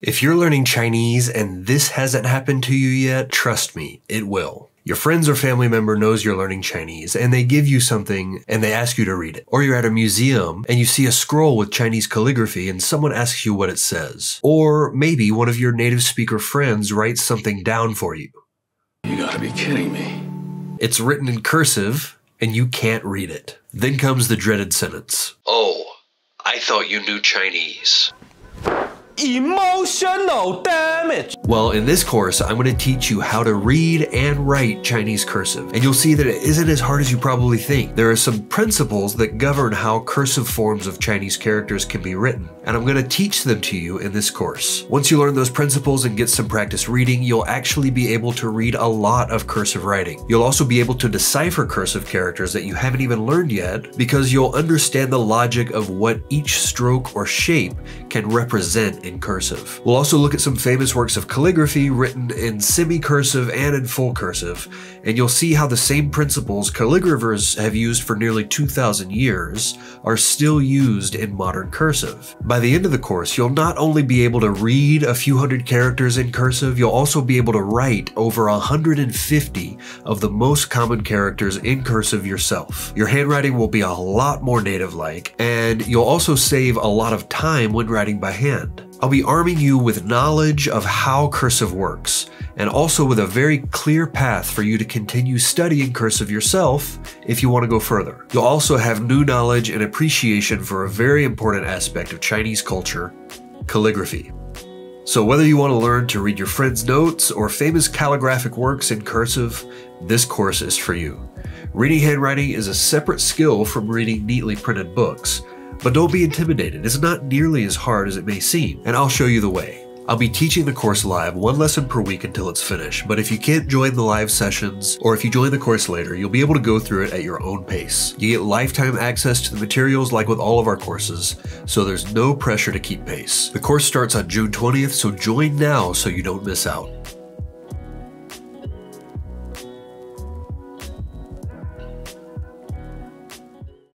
If you're learning Chinese and this hasn't happened to you yet, trust me, it will. Your friends or family member knows you're learning Chinese and they give you something and they ask you to read it. Or you're at a museum and you see a scroll with Chinese calligraphy and someone asks you what it says. Or maybe one of your native speaker friends writes something down for you. You gotta be kidding me. It's written in cursive and you can't read it. Then comes the dreaded sentence. Oh, I thought you knew Chinese. Emotional damage. Well, in this course, I'm going to teach you how to read and write Chinese cursive. And you'll see that it isn't as hard as you probably think. There are some principles that govern how cursive forms of Chinese characters can be written. And I'm going to teach them to you in this course. Once you learn those principles and get some practice reading, you'll actually be able to read a lot of cursive writing. You'll also be able to decipher cursive characters that you haven't even learned yet because you'll understand the logic of what each stroke or shape can represent in cursive. We'll also look at some famous works of calligraphy written in semi-cursive and in full cursive, and you'll see how the same principles calligraphers have used for nearly 2,000 years are still used in modern cursive. By the end of the course, you'll not only be able to read a few hundred characters in cursive, you'll also be able to write over 150 of the most common characters in cursive yourself. Your handwriting will be a lot more native-like, and you'll also save a lot of time when writing by hand. I'll be arming you with knowledge of how cursive works, and also with a very clear path for you to continue studying cursive yourself if you want to go further. You'll also have new knowledge and appreciation for a very important aspect of Chinese culture, calligraphy. So whether you want to learn to read your friends' notes or famous calligraphic works in cursive, this course is for you. Reading handwriting is a separate skill from reading neatly printed books. But don't be intimidated, it's not nearly as hard as it may seem, and I'll show you the way. I'll be teaching the course live, one lesson per week until it's finished, but if you can't join the live sessions, or if you join the course later, you'll be able to go through it at your own pace. You get lifetime access to the materials like with all of our courses, so there's no pressure to keep pace. The course starts on June 20th, so join now so you don't miss out.